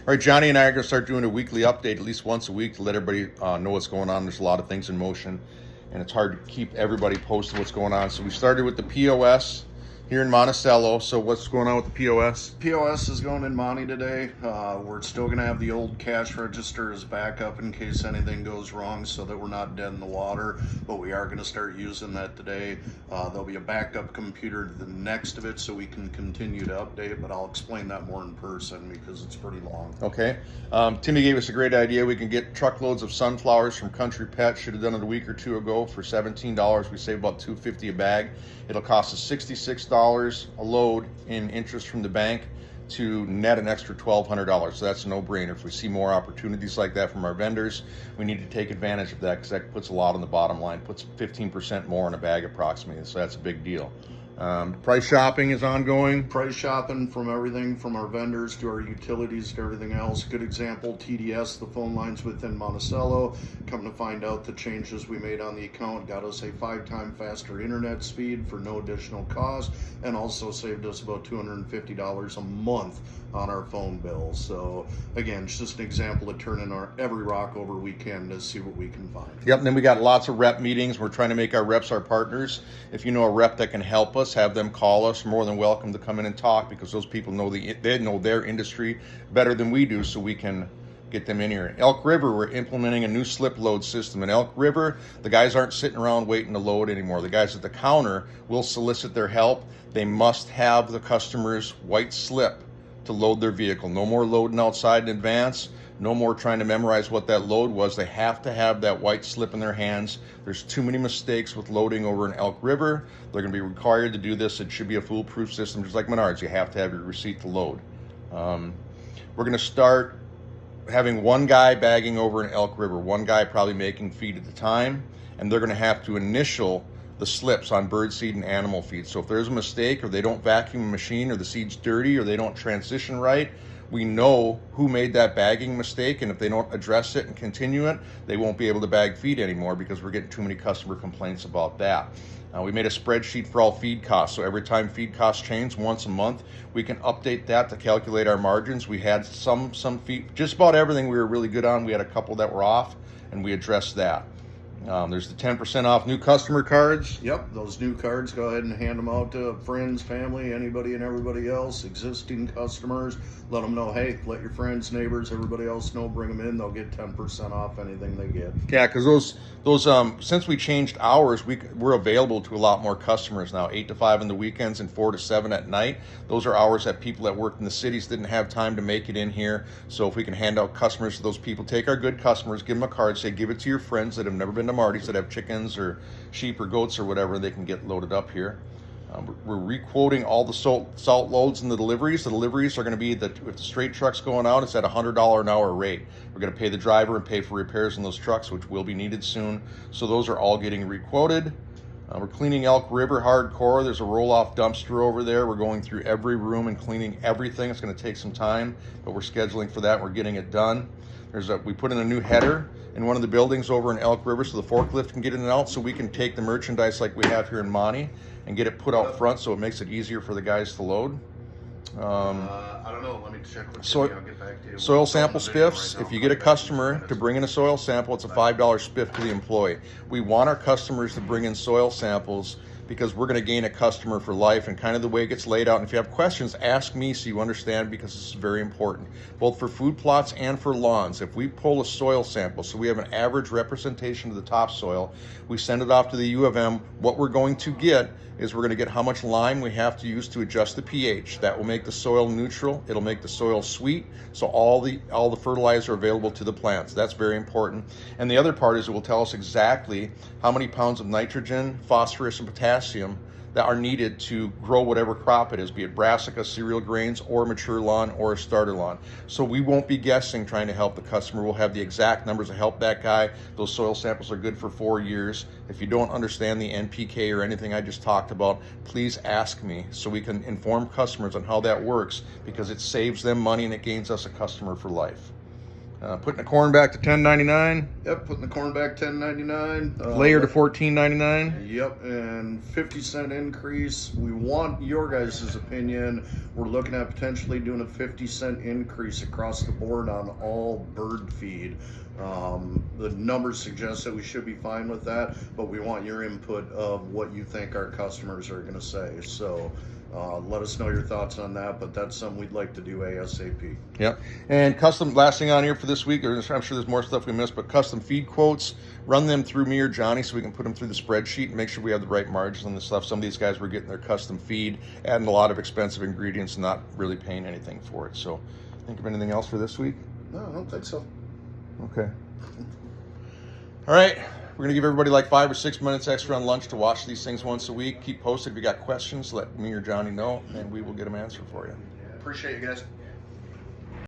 All right, Johnny and I are going to start doing a weekly update at least once a week to let everybody know what's going on. There's a lot of things in motion, and it's hard to keep everybody posted what's going on. So we started with the POS here in Monticello. So what's going on with the POS? POS is going in Monty today. We're still going to have the old cash register as backup in case anything goes wrong so that we're not dead in the water, but we are going to start using that today. There'll be a backup computer to the next of it so we can continue to update, but I'll explain that more in person because it's pretty long. Okay. Timmy gave us a great idea. We can get truckloads of sunflowers from Country Pet. Should have done it a week or two ago for $17. We save about $2.50 a bag. It'll cost us $66 a load in interest from the bank to net an extra $1,200. So that's a no-brainer. If we see more opportunities like that from our vendors, we need to take advantage of that because that puts a lot on the bottom line, puts 15% more in a bag approximately. So that's a big deal. Price shopping is ongoing. Price shopping from everything from our vendors to our utilities to everything else. Good example, TDS, the phone lines within Monticello. Come to find out the changes we made on the account got us a 5-time faster internet speed for no additional cost and also saved us about $250 a month on our phone bills. So again, it's just an example of turning every rock over we can to see what we can find. Yep, and then we got lots of rep meetings. We're trying to make our reps our partners. If you know a rep that can help us, have them call us. More than welcome to come in and talk because those people know they know their industry better than we do, so we can get them in here. Elk River, we're implementing a new slip load system. In Elk River, the guys aren't sitting around waiting to load anymore. The guys at the counter will solicit their help. They must have the customer's white slip to load their vehicle. No more loading outside in advance. No more trying to memorize what that load was. They have to have that white slip in their hands. There's too many mistakes with loading over in Elk River. They're going to be required to do this. It should be a foolproof system, just like Menards. You have to have your receipt to load. We're going to start having one guy bagging over in Elk River, one guy probably making feed at the time, and they're going to have to initial the slips on bird seed and animal feed. So if there's a mistake or they don't vacuum a machine or the seed's dirty or they don't transition right, we know who made that bagging mistake, and if they don't address it and continue it, they won't be able to bag feed anymore because we're getting too many customer complaints about that. We made a spreadsheet for all feed costs, so every time feed costs change once a month, we can update that to calculate our margins. We had some feed, just about everything we were really good on. We had a couple that were off, and we addressed that. There's the 10% off new customer cards. Yep, those new cards, go ahead and hand them out to friends, family, anybody and everybody else, existing customers. Let them know, hey, let your friends, neighbors, everybody else know, bring them in. They'll get 10% off anything they get. Yeah, because those since we changed hours, we're available to a lot more customers now, 8 to 5 on the weekends and 4 to 7 at night. Those are hours that people that worked in the cities didn't have time to make it in here. So if we can hand out customers to those people, take our good customers, give them a card, say give it to your friends that have never been to Marty's, that have chickens or sheep or goats or whatever, they can get loaded up here. We're re-quoting all the salt loads and the deliveries. The deliveries are going to be, if the straight truck's going out, it's at $100 an hour rate. We're going to pay the driver and pay for repairs on those trucks, which will be needed soon. So those are all getting re-quoted. We're cleaning Elk River hardcore. There's a roll-off dumpster over there. We're going through every room and cleaning everything. It's going to take some time, but we're scheduling for that. We're getting it done. We put in a new header in one of the buildings over in Elk River so the forklift can get in and out, so we can take the merchandise like we have here in Monty and get it put out front, so it makes it easier for the guys to load. I don't know. Let me check with I'll get back to you. Soil sample spiffs. If you get a customer to bring in a soil sample, it's a $5 spiff to the employee. We want our customers to bring in soil samples because we're going to gain a customer for life, and kind of the way it gets laid out. And if you have questions, ask me so you understand, because this is very important, both for food plots and for lawns. If we pull a soil sample, so we have an average representation of the topsoil, we send it off to the U of M. What we're going to get is we're going to get how much lime we have to use to adjust the pH. That will make the soil neutral. It'll make the soil sweet, so all the fertilizer available to the plants. That's very important. And the other part is it will tell us exactly how many pounds of nitrogen, phosphorus, and potassium that are needed to grow whatever crop it is, be it brassica, cereal grains, or mature lawn, or a starter lawn. So we won't be guessing trying to help the customer. We'll have the exact numbers to help that guy. Those soil samples are good for 4 years. If you don't understand the NPK or anything I just talked about, please ask me so we can inform customers on how that works, because it saves them money and it gains us a customer for life. Putting the corn back to $10.99. Yep, putting the corn back $10.99. Layer to $14.99. Yep, and 50-cent increase. We want your guys' opinion. We're looking at potentially doing a 50-cent increase across the board on all bird feed. The numbers suggest that we should be fine with that, but we want your input of what you think our customers are going to say. So let us know your thoughts on that, but that's something we'd like to do ASAP. Yep. And custom, last thing on here for this week, or I'm sure there's more stuff we missed, but custom feed quotes, run them through me or Johnny so we can put them through the spreadsheet and make sure we have the right margins on the stuff. Some of these guys were getting their custom feed, adding a lot of expensive ingredients and not really paying anything for it. So think of anything else for this week? No, I don't think so. Okay. All right. We're going to give everybody like 5 or 6 minutes extra on lunch to watch these things once a week. Keep posted. If you got questions, let me or Johnny know, and we will get them answered for you. Appreciate you guys.